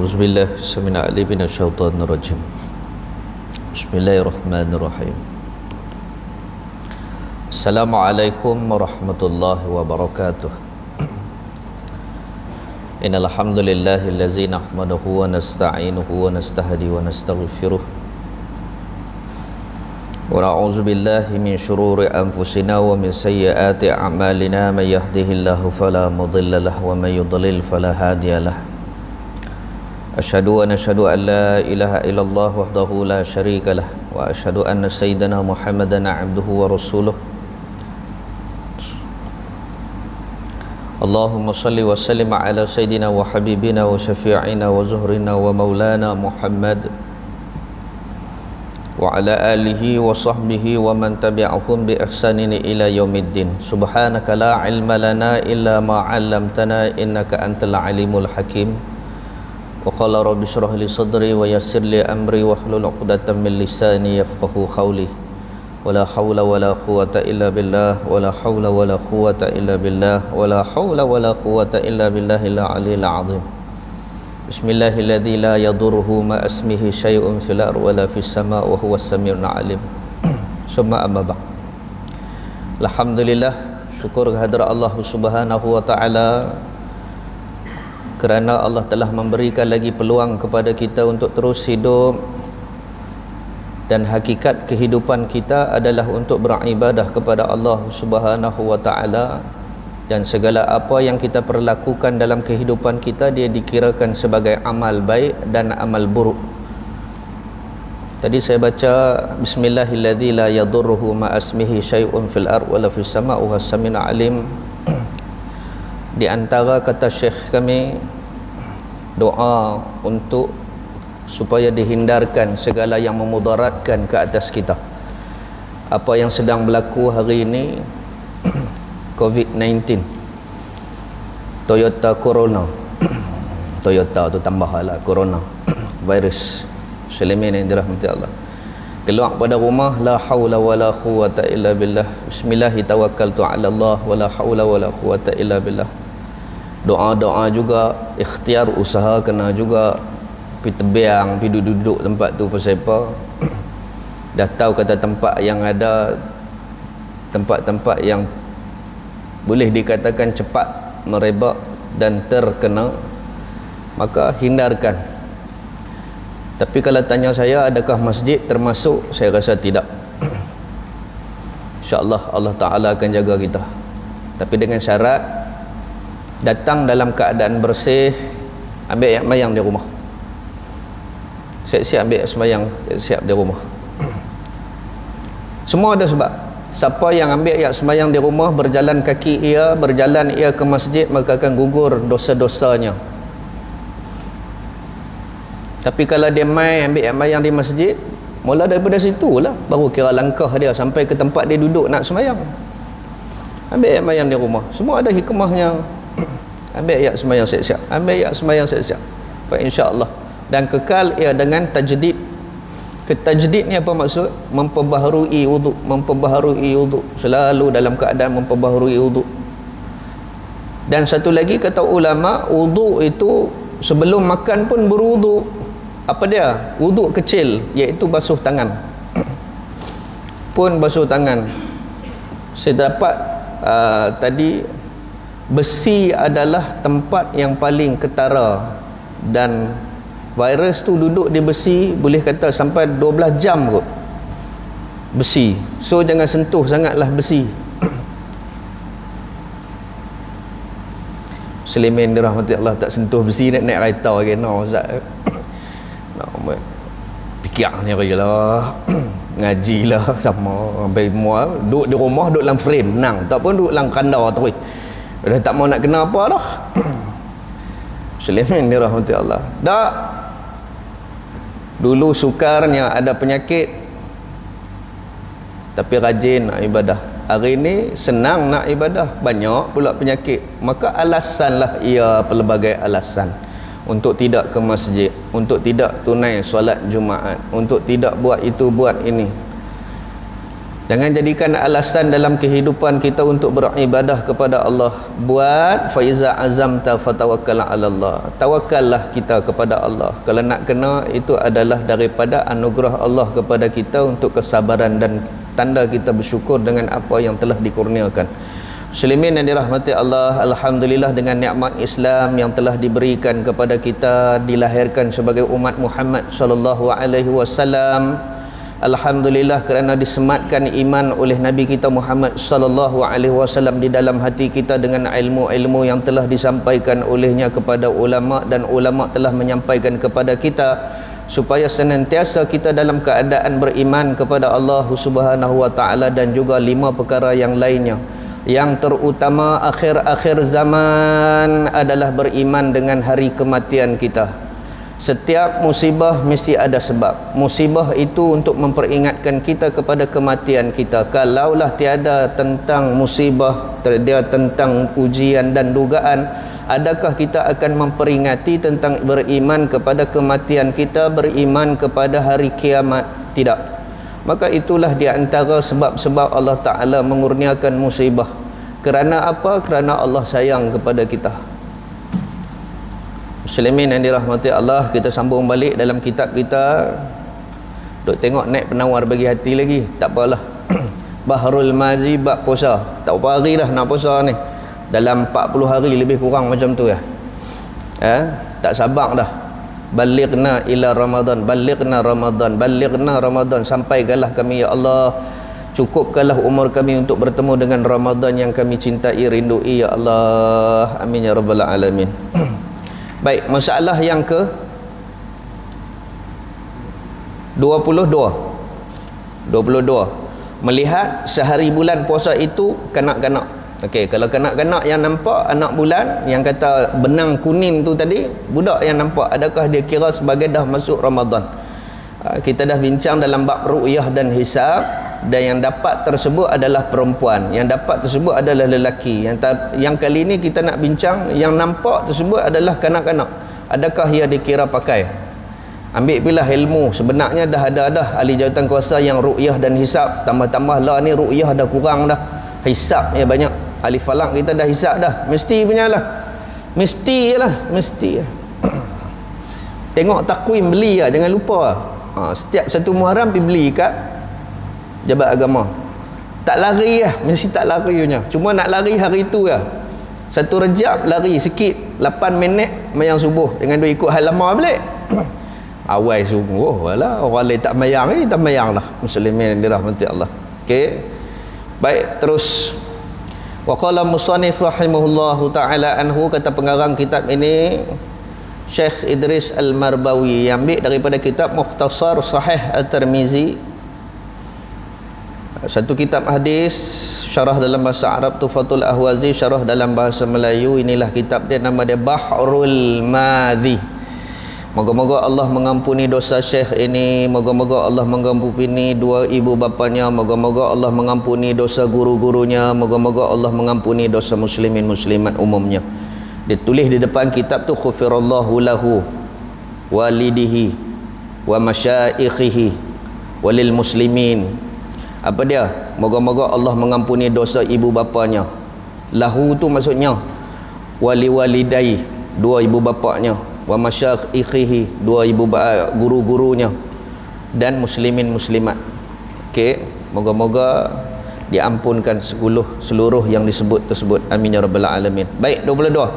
أعوذ بالله السميع العليم من الشيطان الرجيم. بسم الله الرحمن الرحيم. السلام عليكم ورحمة الله وبركاته. إن الحمد لله الذي نحمده ونستعينه ونستهدي ونستغفره ونعوذ بالله من شرور أنفسنا ومن سيئات أعمالنا. من يهده الله فلا مضل له ومن يضلل فلا هادي له. أشهد أن لا إله إلا الله وحده لا شريك له وأشهد أن سيدنا محمدا عبده ورسوله. اللهم صل وسلم على سيدنا وحبيبنا وشفيعنا وزهرنا ومولانا محمد وعلى آله وصحبه ومن تبعهم بإحسان إلى يوم الدين. سبحانك لا علم لنا إلا ما علمتنا إنك أنت العليم الحكيم. وقال رب اشرح لي صدري ويسر لي أمري واحلل عقدة من لساني يفقهوا قولي. ولا حول ولا قوة إلا بالله ولا حول ولا قوة إلا بالله ولا حول ولا قوة إلا بالله العلي العظيم. بسم الله الذي لا يضره ما اسمه شيء في الأرض ولا في السماء وهو السميع العليم. ثم أما بعد. Alhamdulillah, syukur kehadrat Allah Subhanahu wa taala kerana Allah telah memberikan lagi peluang kepada kita untuk terus hidup, dan hakikat kehidupan kita adalah untuk beribadah kepada Allah Subhanahu wa taala, dan segala apa yang kita perlakukan dalam kehidupan kita dia dikirakan sebagai amal baik dan amal buruk. Tadi saya baca bismillahilladzi la yadurruhu ma asmihi syai'un fil ard wala fis sama' wa sami'un alim. Di antara kata syekh kami, doa untuk supaya dihindarkan segala yang memudaratkan ke atas kita. Apa yang sedang berlaku hari ini, COVID-19, Toyota Corona. Toyota tu tambahlah Corona virus. Selamin yang dirahmati Allah. Keluar pada rumah, la haula wala quwata illa billah. Bismillahi tawakkaltu ala Allah wala haula wala quwata illa billah. Doa-doa juga, ikhtiar usaha kena juga. Pergi tebiang, pergi duduk tempat tu pasal apa? Dah tahu kata tempat yang ada, tempat-tempat yang boleh dikatakan cepat merebak dan terkena, maka hindarkan. Tapi kalau tanya saya, adakah masjid termasuk? Saya rasa tidak. InsyaAllah Allah Ta'ala akan jaga kita. Tapi dengan syarat datang dalam keadaan bersih, ambil ayat mayang di rumah. Siap-siap ambil sembahyang, siap di rumah. Semua ada sebab. Siapa yang ambil ayat sembahyang di rumah, berjalan kaki ia, berjalan ia ke masjid, maka akan gugur dosa-dosanya. Tapi kalau dia ambil ayat sembahyang di masjid, mula daripada situ lah baru kira langkah dia sampai ke tempat dia duduk nak sembahyang. Ambil ayat sembahyang di rumah, semua ada hikmahnya. Ambil ayat sembahyang siap-siap, ambil ayat sembahyang siap-siap, insya-Allah. Dan kekal ia dengan tajdid. Ketajdid ni apa maksud? Memperbaharui wuduk, memperbaharui wuduk, selalu dalam keadaan memperbaharui wuduk. Dan satu lagi kata ulama, wuduk itu sebelum makan pun berwuduk. Apa dia? Wuduk kecil, iaitu basuh tangan. Pun basuh tangan. Saya dapat tadi, besi adalah tempat yang paling ketara, dan virus tu duduk di besi boleh kata sampai 12 jam kot. Besi. So jangan sentuh sangatlah besi. Selimin dirahmati Allah, tak sentuh besi, nak naik kereta lagi no Ustaz. Nak fikirnya lah. Ngajilah sama sampai semua duduk di rumah, duduk dalam frame menang, tak pun duduk dalam kandar terus. Dah tak mau nak kena apa dah. Selimin dirahmati Allah. Dak. Dulu sukarnya ada penyakit, tapi rajin nak ibadah. Hari ini senang nak ibadah, banyak pula penyakit. Maka alasanlah ia pelbagai alasan untuk tidak ke masjid, untuk tidak tunai solat Jumaat, untuk tidak buat itu buat ini. Jangan jadikan alasan dalam kehidupan kita untuk beribadah kepada Allah. Buat faiza azamta fatawakkal 'ala Allah. Tawakkallah kita kepada Allah. Kalau nak kena, itu adalah daripada anugerah Allah kepada kita untuk kesabaran dan tanda kita bersyukur dengan apa yang telah dikurniakan. Muslimin yang dirahmati Allah, alhamdulillah dengan nikmat Islam yang telah diberikan kepada kita, dilahirkan sebagai umat Muhammad sallallahu alaihi wasallam. Alhamdulillah kerana disematkan iman oleh Nabi kita Muhammad sallallahu alaihi wasallam di dalam hati kita dengan ilmu-ilmu yang telah disampaikan olehnya kepada ulama, dan ulama telah menyampaikan kepada kita supaya senantiasa kita dalam keadaan beriman kepada Allah Subhanahu wa taala, dan juga 5 perkara yang lainnya. Yang terutama akhir-akhir zaman adalah beriman dengan hari kematian kita. Setiap musibah mesti ada sebab. Musibah itu untuk memperingatkan kita kepada kematian kita. Kalaulah tiada tentang musibah, tiada tentang ujian dan dugaan, adakah kita akan memperingati tentang beriman kepada kematian kita, beriman kepada hari kiamat? Tidak. Maka itulah di antara sebab-sebab Allah Ta'ala mengurniakan musibah. Kerana apa? Kerana Allah sayang kepada kita. Muslimin yang dirahmati Allah, kita sambung balik dalam kitab kita. Duk tengok naik penawar bagi hati lagi, tak apalah. Bahrul Mazi bab puasa. Tak berapa hari dah nak puasa ni. Dalam 40 hari lebih kurang macam tu ya. Tak sabar dah. Balighna ila Ramadan, balighna Ramadan, balighna Ramadan. Sampaikanlah kami ya Allah. Cukupkanlah umur kami untuk bertemu dengan Ramadan yang kami cintai, rindui ya Allah. Amin ya rabbal alamin. Baik, masalah yang ke 22. Melihat sehari bulan puasa itu kanak-kanak. Okey, kalau kanak-kanak yang nampak anak bulan yang kata benang kuning tu tadi, budak yang nampak, adakah dia kira sebagai dah masuk Ramadan? Kita dah bincang dalam bab ru'yah dan hisab, dan yang dapat tersebut adalah perempuan, yang dapat tersebut adalah lelaki. Yang kali ini kita nak bincang yang nampak tersebut adalah kanak-kanak. Adakah ia dikira pakai? Ambil pilah ilmu. Sebenarnya dah ada ahli jawatan kuasa yang ru'yah dan hisab. Tambah-tambah lah ni ru'yah dah kurang dah, hisab ya banyak. Ahli falak kita dah hisab dah. Mesti punya lah. Mesti lah. Tengok takwim beli lah, jangan lupa lah. Setiap satu Muharram pergi beli kat Jabat Agama. Tak lari lah, mesti tak lari punya. Cuma nak lari hari tu lah. 1 Rejab lari sikit 8 minit mayang subuh, dengan dia ikut halaman balik. Awal sungguh lah, orang lain tak mayang ni, tak mayang lah. Muslimin yang dirahmati Allah. Okey. Baik, terus. Wa qala musannif rahimahullahu taala anhu, kata pengarang kitab ini Syekh Idris Al-Marbawi, yang ambil daripada kitab Mukhtasar Sahih At-Tirmizi, satu kitab hadis, syarah dalam bahasa Arab Tufatul Ahwazi, syarah dalam bahasa Melayu. Inilah kitab dia, nama dia Bahrul Madhi. Moga-moga Allah mengampuni dosa Syekh ini, moga-moga Allah mengampuni 2 ibu bapanya, moga-moga Allah mengampuni dosa guru-gurunya, moga-moga Allah mengampuni dosa muslimin muslimat umumnya. Dia tulis di depan kitab tu, khufirallahu lahu walidihi wa masyaikhihi walil muslimin. Apa dia? Moga-moga Allah mengampuni dosa ibu bapanya. Lahu tu maksudnya wali walidai, 2 ibu bapanya, wa masyaikhihi, 2 ibu guru-gurunya, dan muslimin muslimat. Okey, moga-moga diampunkan seluruh yang disebut tersebut. Amin ya rabbal alamin. Baik, 22.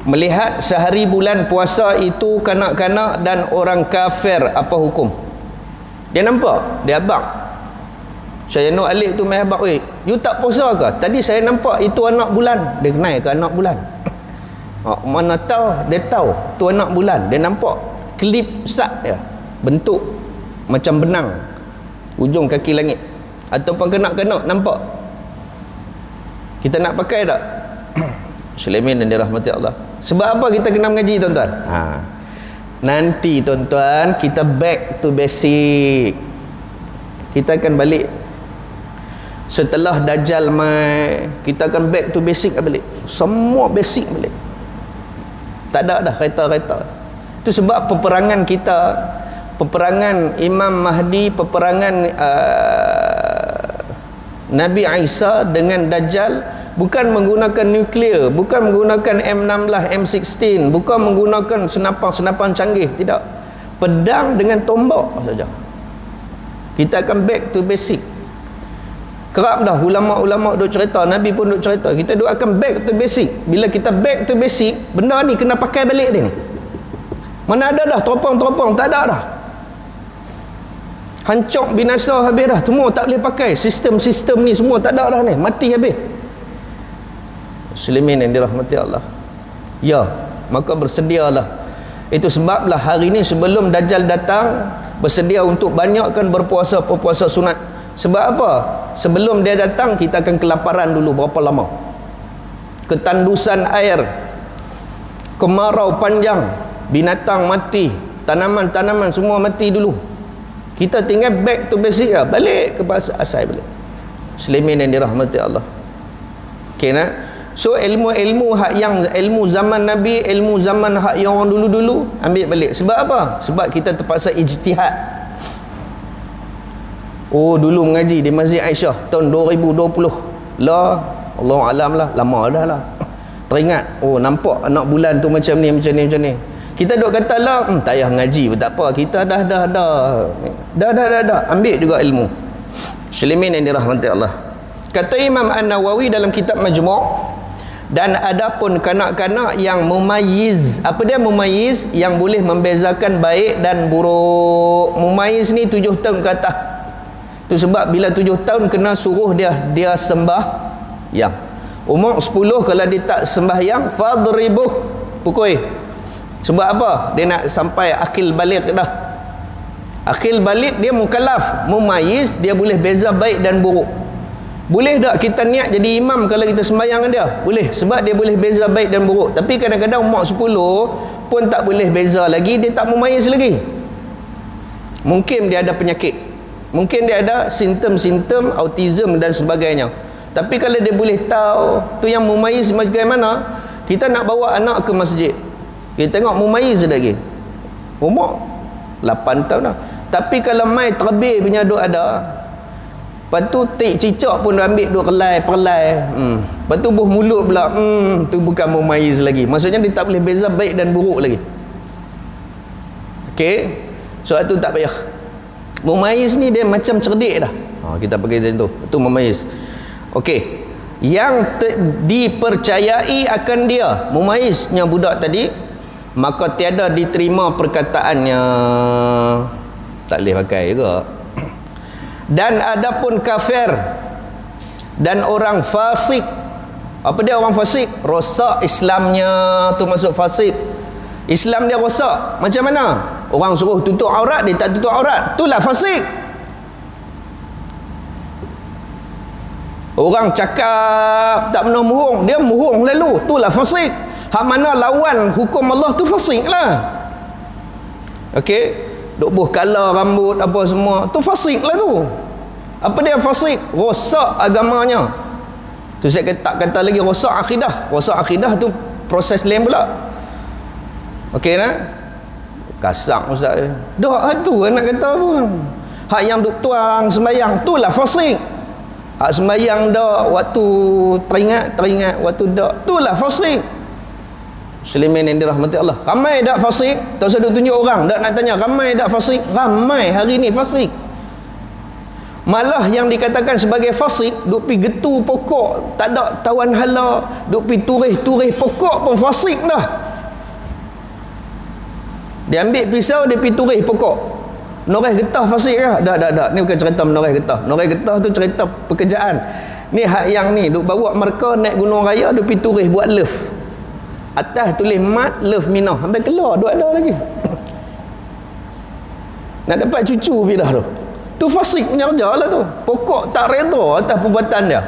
Melihat sehari bulan puasa itu kanak-kanak dan orang kafir, apa hukum? Dia nampak, dia abang. Saya Nur Alif tu main abang, "Oi, you tak puasa ke? Tadi saya nampak itu anak bulan." Dia kenal ke anak bulan? Mana tahu, dia tahu tu anak bulan. Dia nampak klip sat dia, bentuk macam benang, ujung kaki langit. Ataupun kanak-kanak nampak. Kita nak pakai tak? Muslimin dan dirahmati Allah. Sebab apa kita kena mengaji, tuan-tuan? Nanti tuan-tuan kita back to basic. Kita akan balik setelah Dajjal mai, kita akan back to basic balik. Semua basic balik. Tak ada dah kereta-kereta. Itu sebab peperangan kita, peperangan Imam Mahdi, peperangan Nabi Isa dengan Dajjal bukan menggunakan nuklear, bukan menggunakan M16, M16, bukan menggunakan senapan-senapan canggih, tidak. Pedang dengan tombak saja. Kita akan back to basic. Kerap dah ulama-ulama duk cerita, Nabi pun duk cerita, kita duk akan back to basic. Bila kita back to basic, benda ni kena pakai balik dia ni. Mana ada dah teropong-teropong, tak ada dah. Hancur binasa habis dah, semua tak boleh pakai. Sistem-sistem ni semua tak ada dah ni, mati habis. Muslimin yang dirahmati Allah. Ya, maka bersedialah. Itu sebablah hari ni sebelum Dajjal datang, bersedia untuk banyakkan berpuasa sunat. Sebab apa? Sebelum dia datang, kita akan kelaparan dulu berapa lama. Ketandusan air, kemarau panjang, binatang mati, tanaman-tanaman semua mati dulu. Kita tinggal back to basic lah, balik ke asal balik. Muslimin yang dirahmati Allah. Okay, nak? So ilmu-ilmu hak yang ilmu zaman Nabi, ilmu zaman hak yang orang dulu-dulu ambil balik. Sebab apa? Sebab kita terpaksa ijtihad. Oh, dulu mengaji di Masjid Aisyah tahun 2020 lah, Allah alam lah, lama dah lah. Teringat, oh nampak anak bulan tu macam ni. Kita duk kata lah, tak payah ngaji pun tak apa, kita dah ambil juga ilmu. Muslimin yang dirahmati Allah. Kata Imam An-Nawawi dalam kitab Majmu', dan adapun kanak-kanak yang mumayyiz, apa dia mumayyiz? Yang boleh membezakan baik dan buruk. Mumayyiz ni 7 tahun ke atas. Itu sebab bila 7 tahun kena suruh dia sembah yang umur 10 kalau dia tak sembahyang, fadribuh, pukul. Sebab apa? Dia nak sampai akil balik dah. Akil balik dia mukallaf, mumayyiz, dia boleh beza baik dan buruk. Boleh tak kita niat jadi imam kalau kita sembahyang dengan dia? Boleh, sebab dia boleh beza baik dan buruk. Tapi kadang-kadang umur 10 pun tak boleh beza lagi, dia tak mumayyiz lagi. Mungkin dia ada penyakit, mungkin dia ada simptom-simptom autism dan sebagainya. Tapi kalau dia boleh tahu tu yang mumayyiz bagaimana, kita nak bawa anak ke masjid, kita tengok mumayyiz lagi umur 8 tahun dah. Tapi kalau mai terbih punya duk ada, lepas tu tik cicak pun dia ambil duk perlai. Lepas tu buh mulut pula, tu bukan mumayyiz lagi. Maksudnya dia tak boleh beza baik dan buruk lagi. Okey, soal tu tak payah. Mumayyiz ni dia macam cerdik dah. Kita pergi macam tu, itu mumayyiz. Okey, yang dipercayai akan dia, mumayyiznya budak tadi, maka tiada diterima perkataannya, tak boleh pakai juga. Dan adapun kafir dan orang fasik, apa dia orang fasik? Rosak Islamnya, tu masuk fasik. Islam dia rosak. Macam mana? Orang suruh tutup aurat, dia tak tutup aurat, itulah fasik. Orang cakap tak pernah muhung, dia muhung lalu, itulah fasik. Hak mana lawan hukum Allah tu fasik lah. Okey, duk buh kala rambut apa semua, tu fasik lah tu. Apa dia fasik? Rosak agamanya. Tu saya tak kata lagi rosak akidah. Rosak akidah tu proses lain pula. Okey nak? Kasar ustaz. Dak tu nak kata pun. Hak yang duk tuang sembahyang tulah fasik. Hak sembahyang dak waktu teringat waktu dak, tulah fasik. Muslimin yang dirahmati Allah. Ramai dak fasik? Tak usah duk tunjuk orang, dak nak tanya ramai dak fasik? Ramai hari ni fasik. Malah yang dikatakan sebagai fasik, duk pi getu pokok, tak ada tawan hala, duk pi turih pokok pun fasik dah. Dia ambil pisau, dia pi turih pokok. Noreh getah fasik ke? Tak. Ni bukan cerita menoreh getah. Noreh getah tu cerita pekerjaan. Ni hak yang ni duk bawa mereka naik gunung raya, duk pi turih buat love. Atas tulis mat love minah, sampai keluar duk ada lagi. Nak dapat cucu bidah tu. Tu fasik punya kerja lah tu. Pokok tak redha atas perbuatan dia.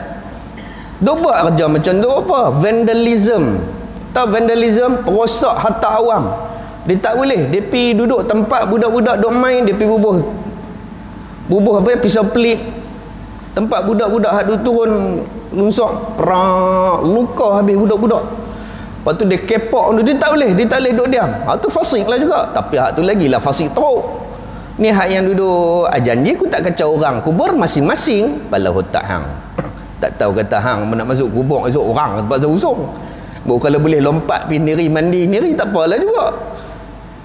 Duk buat kerja macam tu apa? Vandalism. Tahu vandalism? Rosak harta awam. Dia tak boleh. Dia pergi duduk tempat budak-budak duk main, dia pergi bubuh apa ya, pisau pelit. Tempat budak-budak hak duk turun lunsak, perak, luka habis budak-budak. Lepas tu dia kepak, dia tak boleh duduk diam. Hak tu fasik lah juga. Tapi hak tu lagi lah fasik teruk. Ni hak yang duduk janji aku tak kacau orang. Kubur masing-masing pala otak hang. Tak tahu kata hang nak masuk kubur esok orang tempat usung. Kalau boleh lompat pergi niri mandi niri tak apalah juga.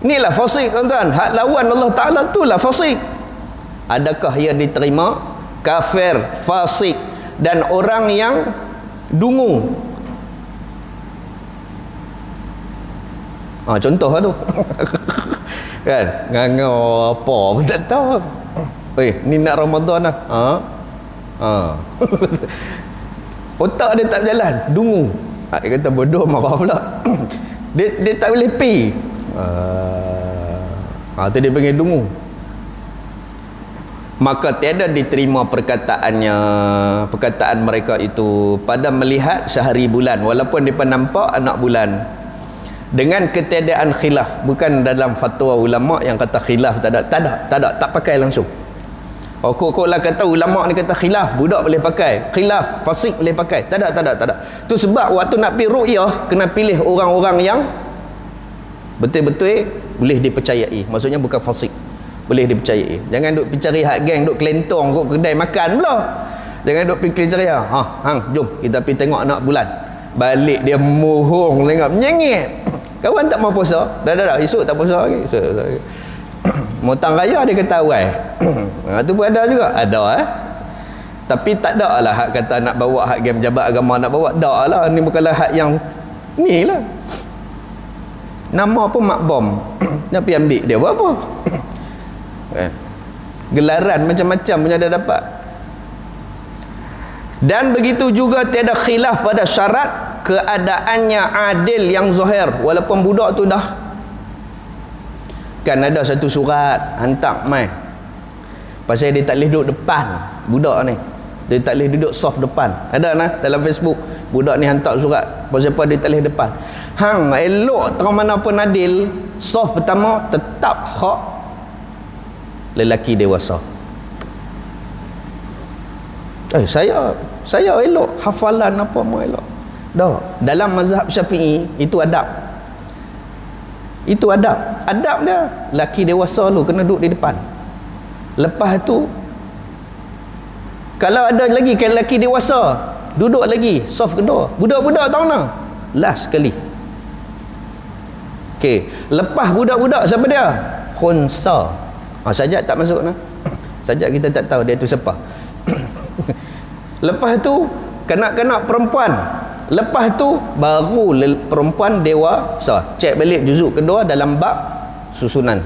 Inilah fasik tuan-tuan. Hak lawan Allah Ta'ala tu lah fasik. Adakah ia diterima? Kafir, fasik dan orang yang dungu. Contoh lah tu. Kan? Ngangau apa pun tak tahu. Ni nak Ramadan lah. Otak dia tak berjalan, dungu. Dia kata bodoh marah pula. dia tak boleh pi. Tu dia panggil dungu. Maka tiada diterima perkataan mereka itu pada melihat sehari bulan, walaupun mereka nampak anak bulan, dengan ketiadaan khilaf. Bukan dalam fatwa ulama yang kata khilaf tak pakai langsung. Kok lah kata ulama ni kata khilaf, budak boleh pakai, khilaf fasik boleh pakai. Tak ada. Tu sebab waktu nak pergi ru'yah kena pilih orang-orang yang betul-betul boleh dipercayai. Maksudnya bukan fasik, boleh dipercayai. Jangan duk cari hak geng, duk kelentong kat kedai makan pula. Jangan duk pergi cari hang jom kita pergi tengok anak bulan. Balik dia mohong tengok menyengit. Kawan tak mau puasa. Dah esok tak puasa lagi. Motang raya dia kata awal. Tu pun ada juga. Ada Tapi tak ada lah hak kata nak bawa hak game jabat agama nak bawa. Tak lah. Ni bukanlah hak yang ni lah. Nama pun mak bom. Nak pergi ambil dia buat apa? Gelaran macam-macam punya dia dapat. Dan begitu juga tiada khilaf pada syarat keadaannya adil yang zahir. Walaupun budak tu dah kan ada satu surat hantar mai pasal dia tak boleh duduk depan budak ni, dia tak boleh duduk soft depan. Ada dalam Facebook budak ni hantar surat pasal apa dia tak boleh depan. Hang elok terang mana pun adil, soft pertama tetap hak lelaki dewasa. Saya elok hafalan apa mau elok. Dalam mazhab Syafi'i itu adab. Itu adab dia. Laki dewasa lu kena duduk di depan. Lepas tu kalau ada lagi kan laki dewasa duduk lagi soft kedua. Budak-budak tahu nak last sekali. Okey, lepas budak-budak siapa dia? Khunsa. Sajak tak masuk nah. Sajak kita tak tahu dia tu siapa. Lepas tu kanak-kanak perempuan. Lepas tu baru perempuan dewasa. Cek balik juzuk kedua dalam bab susunan.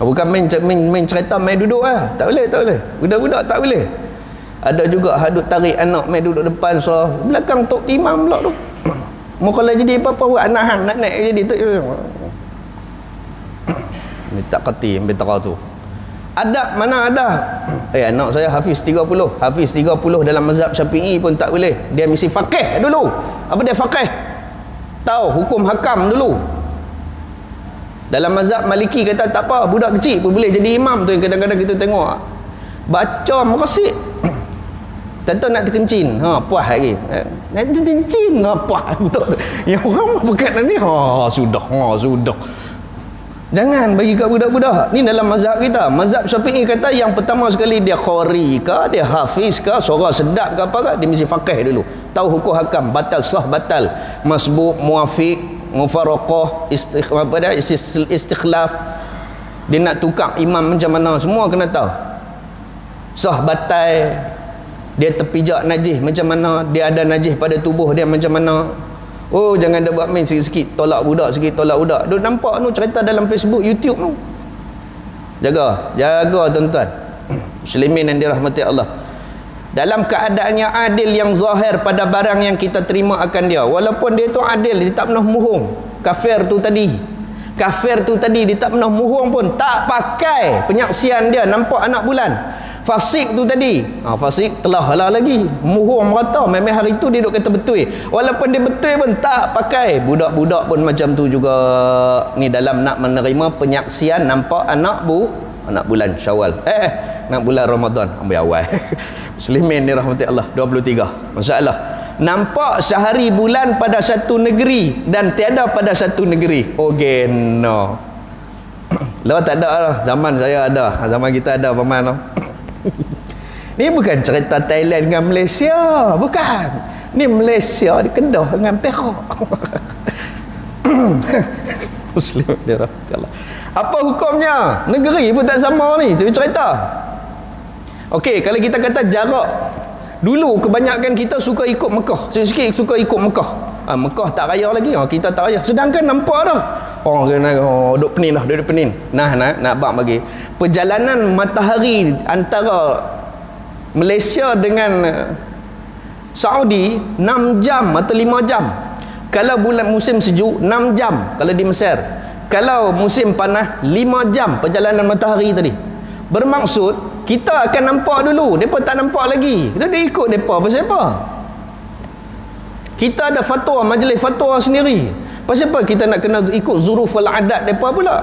Bukan main cerita main duduk lah. Tak boleh. Budak-budak tak boleh. Ada juga hadut tarik anak main duduk depan belakang tok imam pula tu. Mau kalau jadi apa-apa buat anak hang nak naik jadi tu. Ni tak kerti ambil tera tu. Adab mana ada? Anak saya Hafiz 30 dalam mazhab Syafi'i pun tak boleh. Dia mesti faqih dulu. Apa dia faqih? Tahu hukum hakam dulu. Dalam mazhab Maliki kata tak apa, budak kecil pun boleh jadi imam tu yang kadang-kadang kita tengok. Baca merasit. Tak tahu nak terkencin. Puas lagi. Nak terkencin puas budak tu. Yang orang bukan ni sudah. Jangan bagi kat budak-budak. Ni dalam mazhab kita. Mazhab Syafi'i kata yang pertama sekali dia qari ke, dia hafiz ke, suara sedap ke apa ke, dia mesti faqih dulu. Tahu hukum hakam, batal sah batal, masbuk, muafiq, mufaraqah, istikhlaf. Dia nak tukar imam macam mana, semua kena tahu. Sah batal, dia terpijak najis macam mana, dia ada najis pada tubuh dia macam mana. Jangan dia buat main sikit-sikit tolak budak. Duk nampak tu cerita dalam Facebook, YouTube tu. Jaga tuan-tuan muslimin yang dirahmati Allah. Dalam keadaannya adil yang zahir pada barang yang kita terima akan dia. Walaupun dia tu adil, dia tak pernah muhung. Kafir tu tadi dia tak pernah muhung pun, tak pakai penyaksian dia nampak anak bulan. Fasik tu tadi, fasik telah lah lagi muhung merata, memang hari tu dia duk kata betul. Walaupun dia betul pun tak pakai. Budak-budak pun macam tu juga. Ni dalam nak menerima penyaksian nampak anak bulan Syawal. Nak bulan Ramadan ambil awal. Muslimin ni rahmati Allah. 23 masalah. Nampak sehari bulan pada satu negeri dan tiada pada satu negeri. Geno. Lah tak ada lah, zaman saya ada, zaman kita ada paman tu. Ni bukan cerita Thailand dengan Malaysia, bukan. Ni Malaysia di Kedah dengan Perak. Muslim dia Allah. Apa hukumnya? Negeri pun tak sama ni, cerita. Okey, kalau kita kata jarak, dulu kebanyakan kita suka ikut Mekah. Sikit suka ikut Mekah. Mekah tak raya lagi, kita tak raya. Sedangkan nampak dah. Duk penin dah, duk penin. Nak bak bagi. Perjalanan matahari antara Malaysia dengan Saudi 6 jam atau 5 jam. Kalau bulan musim sejuk 6 jam kalau di Mesir. Kalau musim panas 5 jam perjalanan matahari tadi. Bermaksud kita akan nampak dulu, depa tak nampak lagi. Dia ikut depa pasal apa? Kita ada fatwa, majlis fatwa sendiri. Pasal apa kita nak kena ikut zuruf wal adat depa pula?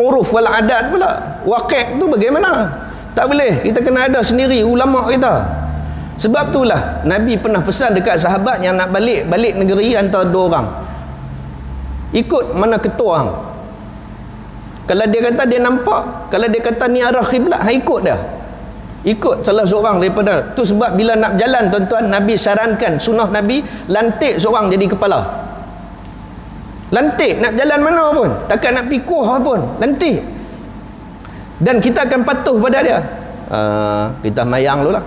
Uruf wal adat pula. Waqi' tu bagaimana? Tak boleh. Kita kena ada sendiri ulama kita. Sebab itulah Nabi pernah pesan dekat sahabat yang nak balik negeri antara dua orang. Ikut mana ketua hang. Kalau dia kata dia nampak, kalau dia kata ni arah kiblat, hang ikut dah. Ikut salah seorang daripada. Tu sebab bila nak jalan tuan-tuan, Nabi sarankan, sunnah Nabi, lantik seorang jadi kepala. Lantik, nak jalan mana pun, takkan nak pergi kuah pun, lantik. Dan kita akan patuh pada dia. Kita mayang dulu lah.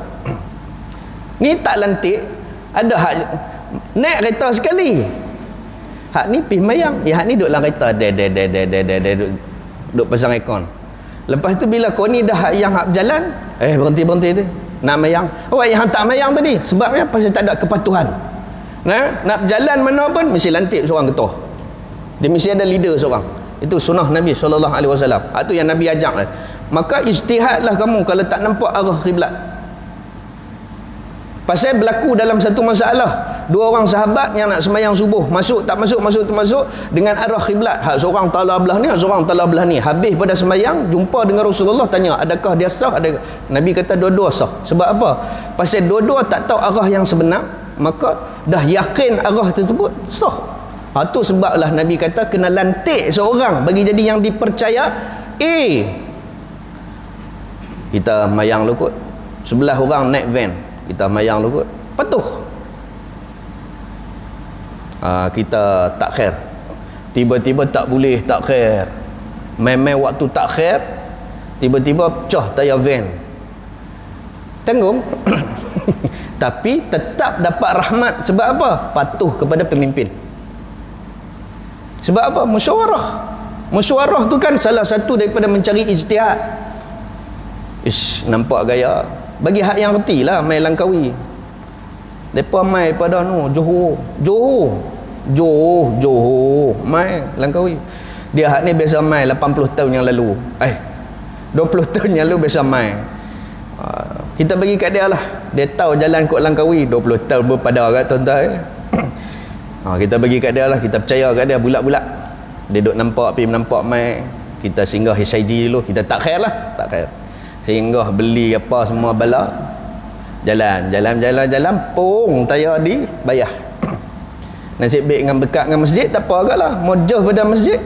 Ni tak lantik, ada hak naik kereta sekali. Hak ni pergi mayang, hak ni duduk dalam kereta, duduk pasang aircon. Lepas tu bila kau ni dah yang hak berjalan, berhenti tu nak mayang. Yang tak mayang tadi sebabnya pasal tak ada kepatuhan. Nak berjalan mana pun mesti lantik seorang ketua. Dia mesti ada leader seorang. Itu sunnah Nabi SAW. Itu yang Nabi ajak. Maka ijtihadlah kamu kalau tak nampak arah kiblat. Pasal berlaku dalam satu masalah, dua orang sahabat yang nak sembahyang subuh, masuk tak masuk dengan arah kiblat. Hak seorang tala belah ni, seorang tala belah ni. Habis pada sembahyang jumpa dengan Rasulullah, tanya adakah dia sah? Nabi kata dua-dua sah. Sebab apa? Pasal dua-dua tak tahu arah yang sebenar, maka dah yakin arah tersebut sah. Itu sebablah Nabi kata kena lantik seorang bagi jadi yang dipercaya. Kita mayang lu kot, sebelah orang naik van, kita mayang lu kot, patuh. Kita tak khair, tiba-tiba tak boleh tak khair, main-main waktu tak khair, tiba-tiba pecah tayar van, tanggung. Tapi tetap dapat rahmat. Sebab apa? Patuh kepada pemimpin. Sebab apa? Musyawarah tu kan salah satu daripada mencari ijtihad. Nampak gaya, bagi hak yang reti lah main Langkawi. Mereka main pada Johor main Langkawi. Dia hak ni biasa main 80 tahun yang lalu, 20 tahun yang lalu biasa main. Kita bagi kat dia lah, dia tahu jalan kot Langkawi 20 tahun berpada kat tuan-tuan. Kita bagi kat dia lah, kita percaya kat dia bulat-bulat. Dia duduk nampak, pergi menampak main. Kita singgah HIG dulu, kita tak khair lah, tak khair. Singgah beli apa semua bala, jalan, pung tayar di bayar. Nasib baik dengan dekat dengan masjid, tak apa agak lah. Mau jauh pada masjid,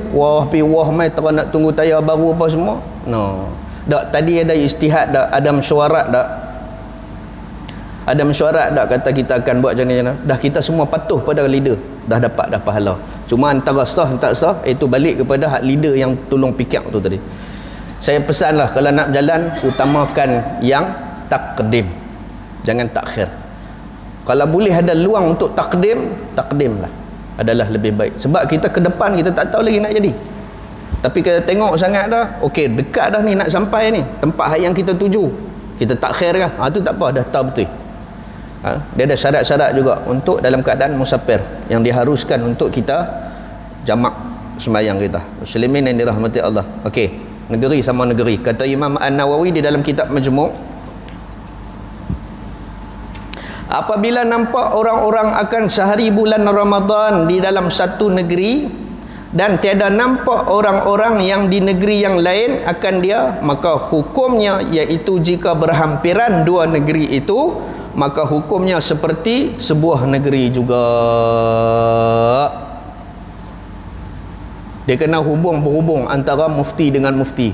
main terus nak tunggu tayar baru apa semua. Tak, tadi ada ijtihad tak, ada mesyuarat tak. Ada mesyuarat tak kata kita akan buat macam ni. Dah kita semua patuh pada leader, dah dapat dah pahala. Cuma antara sah tak sah, itu balik kepada hak leader yang tolong pikir tu tadi. Saya pesanlah kalau nak berjalan, utamakan yang takdim, jangan takhir. Kalau boleh ada luang untuk takdimlah, adalah lebih baik. Sebab kita ke depan kita tak tahu lagi nak jadi. Tapi kita tengok sangat dah, okey dekat dah ni nak sampai ni tempat yang kita tuju, kita takhir kan, tu tak apa, dah tahu betul. Dia ada syarat-syarat juga untuk dalam keadaan musafir yang diharuskan untuk kita jamak sembahyang kita. Muslimin yang dirahmati Allah. Okey, negeri sama negeri. Kata Imam An-Nawawi di dalam kitab Majmu', apabila nampak orang-orang akan sehari bulan Ramadan di dalam satu negeri dan tiada nampak orang-orang yang di negeri yang lain akan dia, maka hukumnya iaitu jika berhampiran dua negeri itu, maka hukumnya seperti sebuah negeri juga. Dia kena berhubung antara mufti dengan mufti,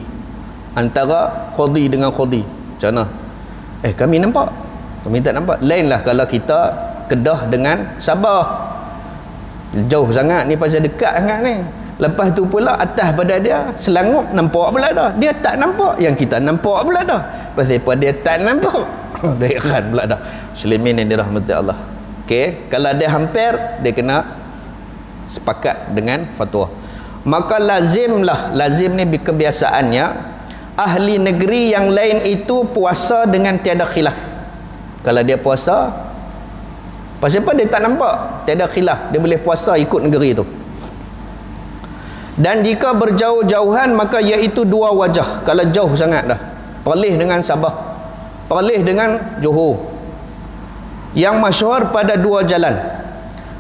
antara qadi dengan qadi. Macam mana? Kami nampak, kami tak nampak. Lainlah kalau kita Kedah dengan Sabah, jauh sangat ni, pasal dekat sangat ni. Lepas tu pula atas pada dia Selangor nampak pula dah, dia tak nampak, yang kita nampak pula dah. Pasal apa dia tak nampak? Dia heran pula dah. Muslimin yang dirahmati Allah. Okey, kalau dia hampir, dia kena sepakat dengan fatwa. Maka lazim ni kebiasaannya ahli negeri yang lain itu puasa dengan tiada khilaf. Kalau dia puasa, pasal apa dia tak nampak, tiada khilaf, dia boleh puasa ikut negeri itu. Dan jika berjauh-jauhan, maka iaitu dua wajah. Kalau jauh sangat dah, Perlis dengan Sabah, Perlis dengan Johor, yang masyhur pada dua jalan.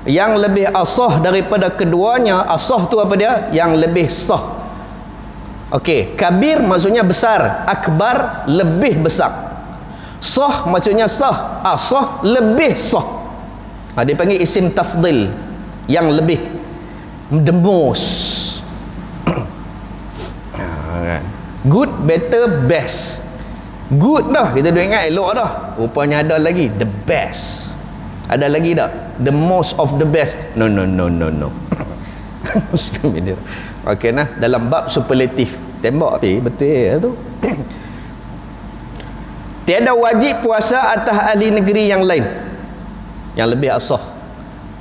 Yang lebih asah daripada keduanya, asah tu apa dia? Yang lebih sah. Okey, kabir maksudnya besar, akbar lebih besar. Sah maksudnya sah, asah lebih sah. Dia panggil isim tafdil, yang lebih, the most. Good, better, best. Good dah, kita dah ingat elok dah. Rupanya ada lagi the best. Ada lagi tak? The most of the best. No. Okey nah, dalam bab superlatif tembak betul tu. Tiada wajib puasa atas ahli negeri yang lain, yang lebih asah.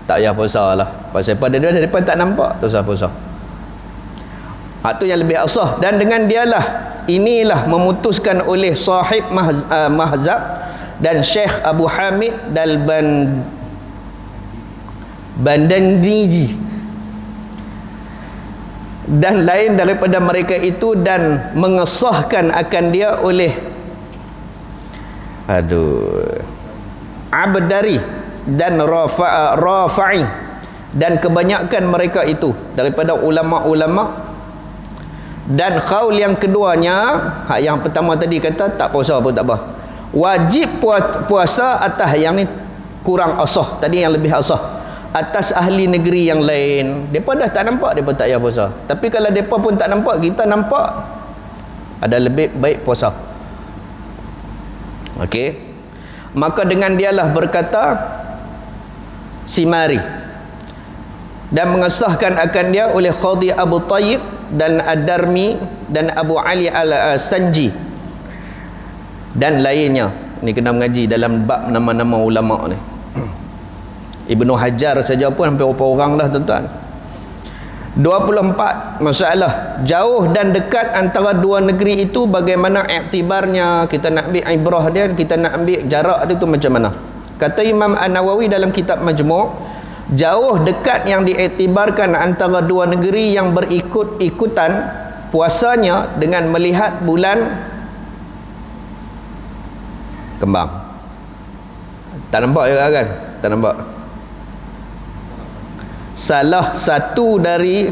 Tak payah puasa lah. Pasal pada dia depan tak nampak, tak usah puasa. Itu yang lebih asah. Dan dengan inilah memutuskan oleh sahib mahzab dan Syekh Abu Hamid Bandandiji dan lain daripada mereka itu, dan mengesahkan akan dia oleh Abdari dan Rafa'i dan kebanyakan mereka itu daripada ulama-ulama. Dan qaul yang keduanya, yang pertama tadi kata tak puasa pun tak apa, wajib puasa atas, yang ni kurang asah, tadi yang lebih asah, atas ahli negeri yang lain. Mereka dah tak nampak, mereka tak payah puasa. Tapi kalau mereka pun tak nampak, kita nampak, ada lebih baik puasa. Okey, maka dengan dialah berkata Simari, dan mengesahkan akan dia oleh Qadhi Abu Tayyib dan Ad-Darmi dan Abu Ali Al-Sanji dan lainnya. Ni kena mengaji dalam bab nama-nama ulama ni. Ibnu Hajar saja pun hampir berapa orang dah tuan-tuan. 24 masalah jauh dan dekat antara dua negeri itu, bagaimana iktibarnya, kita nak ambil ibrah dia, kita nak ambil jarak dia tu macam mana. Kata Imam An-Nawawi dalam kitab Majmu', jauh dekat yang diiktibarkan antara dua negeri yang berikut-ikutan puasanya dengan melihat bulan kembang. Tak nampak juga kan? Tak nampak. Salah satu dari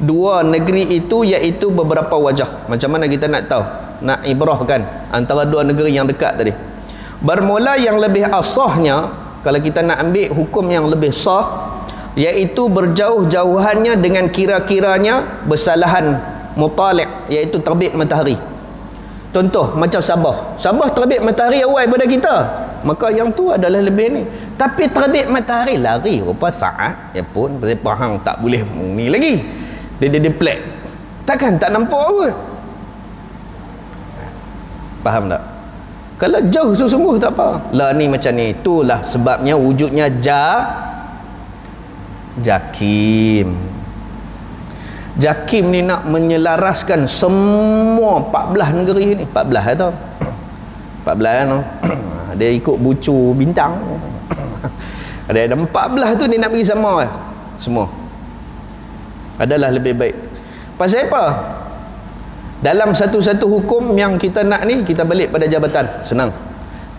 dua negeri itu iaitu beberapa wajah. Macam mana kita nak tahu? Nak ibrahkan antara dua negeri yang dekat tadi. Bermula yang lebih asahnya, kalau kita nak ambil hukum yang lebih sah, iaitu berjauh-jauhannya dengan kira-kiranya bersalahan mutalik, iaitu terbit matahari. Contoh macam Sabah terbit matahari awal daripada kita, maka yang tu adalah lebih ni. Tapi terbit matahari lari berapa saat, ya pun pahang tak boleh ni lagi, dia plek, takkan tak nampak apa. Faham tak? Kalau jauh sungguh tak apa lah, ni macam ni. Itulah sebabnya wujudnya Jakim ni nak menyelaraskan semua 14 negeri ni. 14 tau, 14 kan. Dia ikut bucu bintang. Ada 14 tu dia nak bagi sama semua. Adalah lebih baik. Pasal apa? Dalam satu-satu hukum yang kita nak ni, kita balik pada jabatan, senang.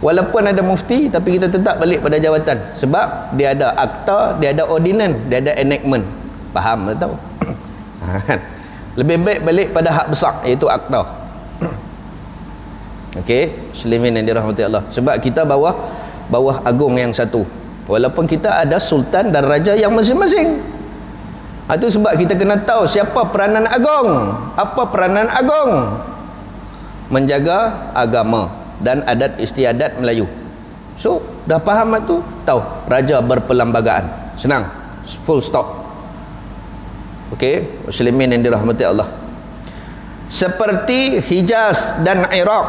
Walaupun ada mufti, tapi kita tetap balik pada jabatan. Sebab dia ada akta, dia ada ordinance, dia ada enactment. Faham tak tahu? Lebih baik balik pada hak besar, iaitu akta. Okey, muslimin yang dirahmati Allah. Sebab kita bawah agung yang satu. Walaupun kita ada sultan dan raja yang masing-masing. Itu sebab kita kena tahu siapa peranan agung. Apa peranan agung? Menjaga agama dan adat istiadat Melayu. So, dah faham tu, tahu raja berperlembagaan. Senang. Full stop. Okey, muslimin yang dirahmati Allah. Seperti Hijaz dan Iraq.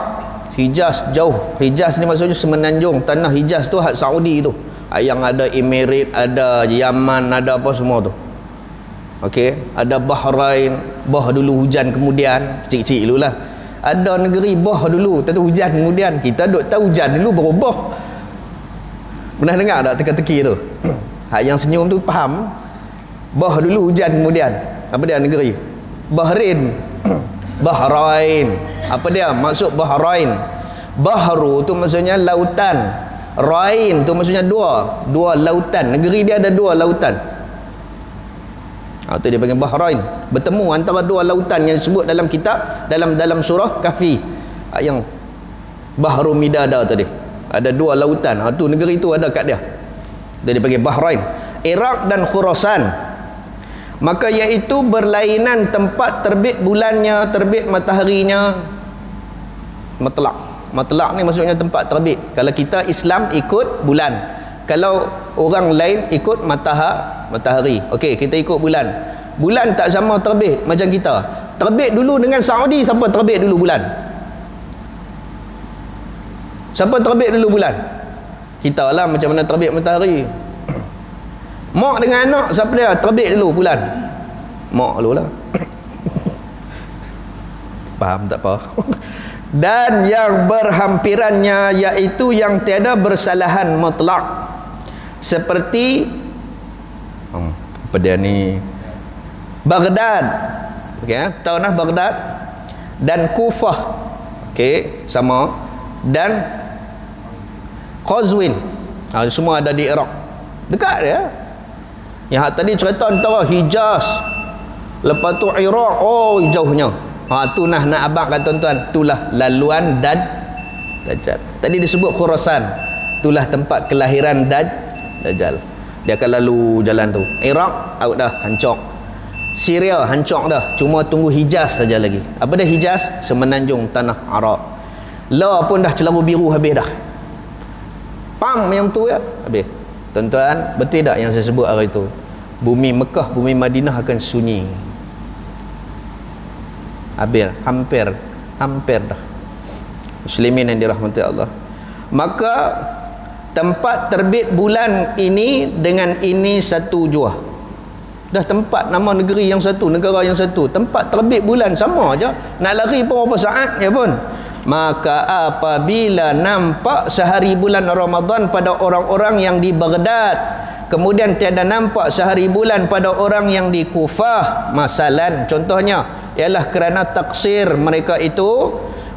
Hijaz jauh. Hijaz ni maksudnya semenanjung. Tanah Hijaz tu hak Saudi tu. Yang ada Emirat, ada Yaman, ada apa semua tu. Okey, ada Bahrain, bah dulu hujan kemudian, kecil-kecil dulu lah. Ada negeri bah dulu, tentu hujan kemudian. Kita duk tahu hujan dulu berubah. Pernah dengar tak teka-teki tu? Hak yang senyum tu faham. Bah dulu hujan kemudian. Apa dia negeri? Bahrain. Bahrain. Apa dia maksud Bahrain? Bahru tu maksudnya lautan. Rain tu maksudnya dua lautan. Negeri dia ada dua lautan. Itu dia panggil Bahrain. Bertemu antara dua lautan yang disebut dalam kitab, dalam surah Kahfi. Yang Bahru Midada tadi. Ada dua lautan. Tu negeri tu ada kat dia. Dia dipanggil Bahrain. Iraq dan Khurasan. Maka iaitu berlainan tempat terbit bulannya, terbit mataharinya. Matlaq ni maksudnya tempat terbit. Kalau kita Islam ikut bulan, kalau orang lain ikut matahari. Okey, kita ikut bulan. Bulan tak sama terbit macam kita. Terbit dulu dengan Saudi, siapa terbit dulu bulan? Siapa terbit dulu bulan? Kita lah, macam mana terbit matahari. Mak dengan anak, siapa dia terbit dulu bulan? Mak dulu lah. Faham tak apa? Dan yang berhampirannya, iaitu yang tiada bersalahan mutlak, seperti apa dia ni, Baghdad. Okey, tahu nah Baghdad dan Kufah. Okey, sama. Dan Qazwin. Semua ada di Iraq. Dekat dia. Yang tadi cerita antara Hijaz, lepas tu Iraq, jauhnya. Tu nak abang kata tuan-tuan, itulah laluan Dajjal. Tadi disebut Khurasan, itulah tempat kelahiran Dajjal. Dia akan lalu jalan tu. Iraq out dah, hancur. Syria hancur dah, cuma tunggu Hijaz saja lagi. Apa dia Hijaz? Semenanjung tanah Arab. La pun dah celaru biru habis dah. Pam yang tu ya, habis. Tuan-tuan, betul tak yang saya sebut hari itu? Bumi Mekah, bumi Madinah akan sunyi. Habis, hampir dah. Muslimin yang dirahmati Allah. Maka tempat terbit bulan ini dengan ini satu jua. Dah tempat nama negeri yang satu, negara yang satu. Tempat terbit bulan sama aja. Nak lari pun berapa saat ya pun. Maka apabila nampak sehari bulan Ramadan pada orang-orang yang di Baghdad, kemudian tiada nampak sehari bulan pada orang yang di Kufah, masalan, contohnya ialah kerana taksir mereka itu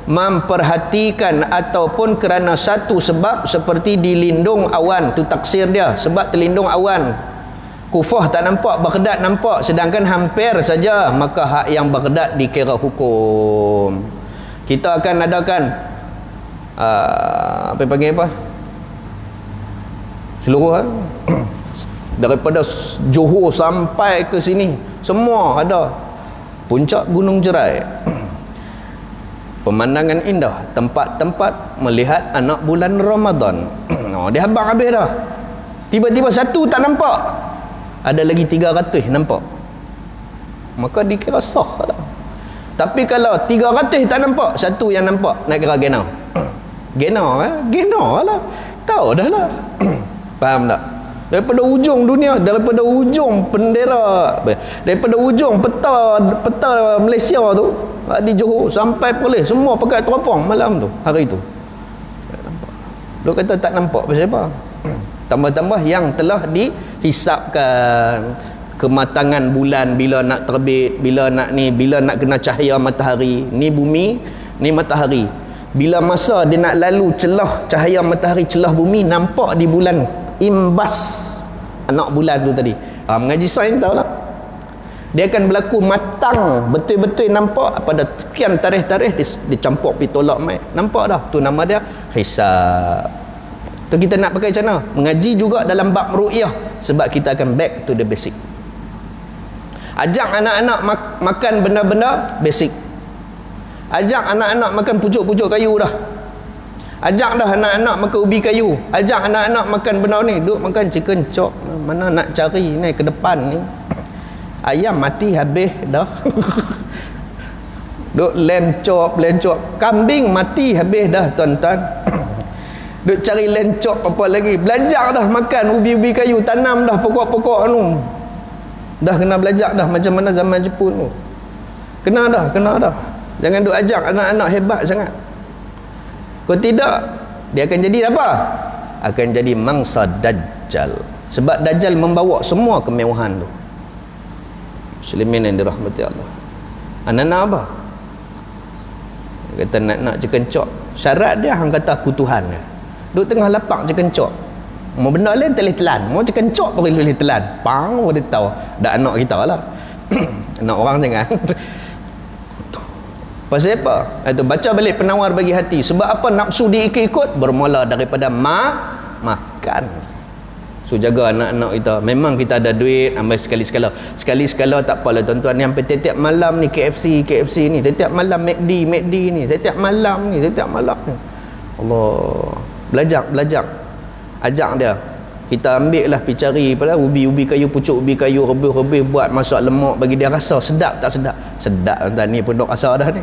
memperhatikan ataupun kerana satu sebab seperti dilindung awan, tu taksir dia, sebab terlindung awan. Kufah tak nampak, Baghdad nampak, sedangkan hampir saja, maka hak yang Baghdad dikira hukum. Kita akan adakan apa panggil apa? Seluruh daripada Johor sampai ke sini semua ada puncak Gunung Jerai. Pemandangan indah, tempat-tempat melihat anak bulan Ramadan. Dia habang habis dah. Tiba-tiba satu tak nampak, ada lagi 300 nampak, maka dikira sah lah. Tapi kalau 300 tak nampak, satu yang nampak, nak kira gena. Gena lah, tahu dah lah. Faham tak? Daripada ujung dunia, daripada ujung bendera, daripada ujung peta Malaysia tu di Johor sampai Perlis, semua pakai teropong malam tu, hari tu. Dia kata tak nampak pasal apa? Tambah-tambah yang telah dihisapkan kematangan bulan, bila nak terbit, bila nak ni, bila nak kena cahaya matahari, ni bumi, ni matahari. Bila masa dia nak lalu celah cahaya matahari, celah bumi, nampak di bulan imbas anak bulan tu tadi. Mengaji sains tahu lah. Dia akan berlaku matang, betul-betul nampak pada sekian tarikh-tarikh dicampur pergi tolak mai. Nampak dah, tu nama dia hisab. Tu kita nak pakai macam mana? Mengaji juga dalam bab ru'yah, sebab kita akan back to the basic. Ajak anak-anak makan benda-benda basic. Ajak anak-anak makan pucuk-pucuk kayu dah. Ajak dah anak-anak makan ubi kayu. Ajak anak-anak makan benda ni. Duk makan chicken chop. Mana nak cari ni ke depan ni. Ayam mati habis dah. Duk lamb chop. Kambing mati habis dah tuan-tuan. Duk cari lamb chop apa lagi. Belajar dah makan ubi-ubi kayu. Tanam dah pokok-pokok tu. Dah kena belajar dah macam mana zaman Jepun tu. Kena dah. Jangan duk ajak anak-anak hebat sangat. Kalau tidak, dia akan jadi apa? Akan jadi mangsa Dajjal. Sebab Dajjal membawa semua kemewahan tu. Muslimin yang dirahmati Allah. Anak-anak apa? Dia kata nak chicken chop. Syarat dia hang kata aku Tuhan dia. Duk tengah lapak chicken chop. Mau benda lain tak boleh telan. Mau chicken chop baru boleh telan. Pang dia tahu. Dak anak kita lah. Anak orang jangan. Pasal apa? Itu baca balik penawar bagi hati. Sebab apa nafsu diikut-ikut? Bermula daripada makan. So jaga anak-anak kita. Memang kita ada duit, ambil sekali-sekala. Sekali-sekala tak apalah tuan-tuan. Yang tiap-tiap malam ni KFC ni. Tiap-tiap malam McD ni. Tiap-tiap malam ni. Allah. Belajar. Ajak dia. Kita ambil lah pergi cari pada ubi kayu, pucuk ubi kayu, rebus buat masak lemak bagi dia rasa sedap tak sedap. Sedap tuan ni pun dok rasa dah ni.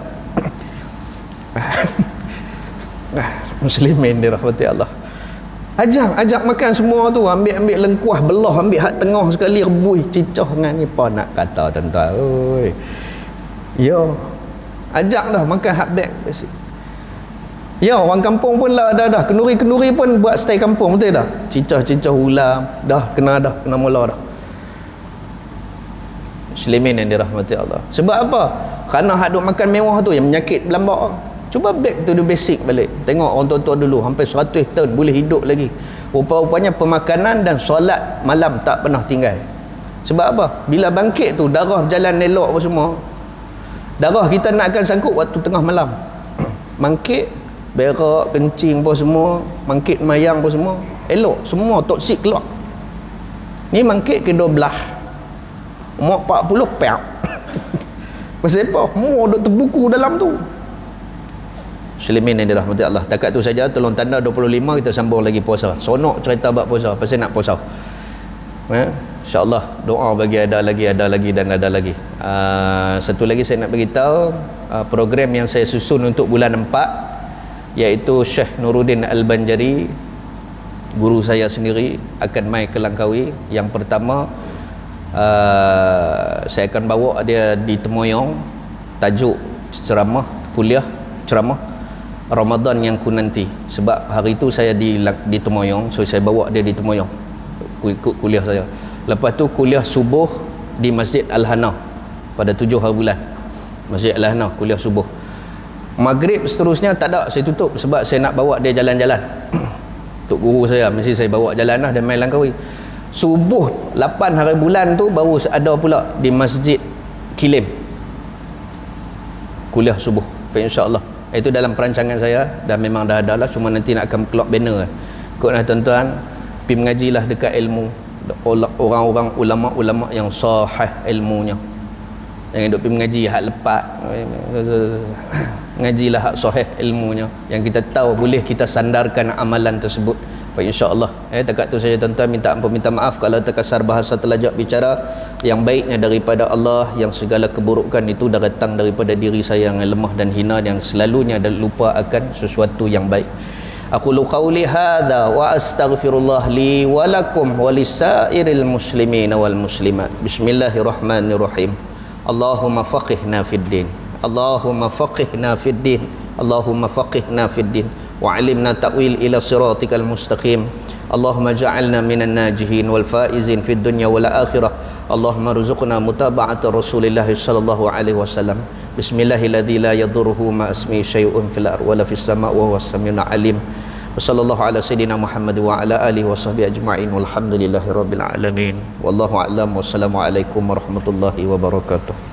Muslimin dirahmati Allah. Ajak makan semua tu, ambil lengkuah, belah, ambil hak tengah sekali, rebus, cicah dengan ni apa nak kata tuan-tuan. Oi. Yo. Ajak dah makan hak back basic. Ya, orang kampung pun lah dah kenduri pun buat stay kampung betul dah. Cicah ulam dah kena mula dah. Muslimin yang dirahmati Allah. Sebab apa? Kerana hak duk makan mewah tu yang menyakit belambak. Cuba back to the basic balik. Tengok orang tua-tua dulu hampir 100 tahun boleh hidup lagi. Rupa-rupanya pemakanan dan solat malam tak pernah tinggal. Sebab apa? Bila bangkit tu darah berjalan elok apa semua. Darah kita nak akan sangkut waktu tengah malam. Mangkit berak, kencing pun semua, mangkit mayang pun semua elok, semua toksik keluar. Ni mangkit ke 12 umur 40 peak. Pasal apa? Semua duk terbuku dalam tu. Muslimin yang dirahmati Allah. Takat tu saja, tolong tanda 25 kita sambung lagi puasa. Sonok cerita bab puasa, pasal nak puasa. InsyaAllah doa bagi ada lagi. Satu lagi saya nak beritahu, program yang saya susun untuk bulan 4 iaitu Syekh Nuruddin Al-Banjari, guru saya sendiri, akan mai ke Langkawi. Yang pertama, saya akan bawa dia di Temoyong. Tajuk ceramah Ramadan yang ku nanti. Sebab hari itu saya di Temoyong, so saya bawa dia di Temoyong ikut kuliah saya. Lepas tu kuliah subuh di Masjid Al-Hana pada 7 hari bulan. Masjid Al-Hana kuliah subuh. Maghrib seterusnya tak ada, saya tutup sebab saya nak bawa dia jalan-jalan. Untuk guru saya mesti saya bawa jalan lah, dia main Langkawi. Subuh 8 hari bulan tu baru ada pula di Masjid Kilim kuliah subuh. InsyaAllah itu dalam perancangan saya dan memang dah ada lah, cuma nanti nak akan keluar banner. Ikutlah tuan-tuan, pergi mengajilah dekat ilmu orang-orang ulama-ulama yang sahih ilmunya. Jangan duk pergi mengaji hak lepat. Mengajilah hak sahih ilmunya yang kita tahu boleh kita sandarkan amalan tersebut. InsyaAllah takat tu saja tuan-tuan, minta ampun, minta maaf kalau terkasar bahasa terlajak bicara. Yang baiknya daripada Allah, yang segala keburukan itu datang daripada diri saya yang lemah dan hina, yang selalunya lupa akan sesuatu yang baik. Aqulu qawli hadza wa astaghfirullah li wa lakum wa lisairil muslimin wal muslimat. Bismillahirrahmanirrahim. Allahumma faqihna fid din. Allahumma faqihna fid din. Allahumma faqihna fid din wa 'allimna ta'wil ila siratikal mustaqim. Allahumma ja'alna minan najihin wal faizin fid dunya wal akhirah. Allahumma rzuqna mutaba'ata Rasulillah sallallahu alaihi wasallam. Bismillahilladzi la yadurruhu ma ismi syai'un fil ardi wala fis sama' wa huwas samiul alim. Wa sallallahu ala sayidina Muhammad wa ala alihi wa sahbihi ajma'in walhamdulillahi rabbil alamin. Wallahu a'lam. Wassalamu alaikum warahmatullahi wabarakatuh.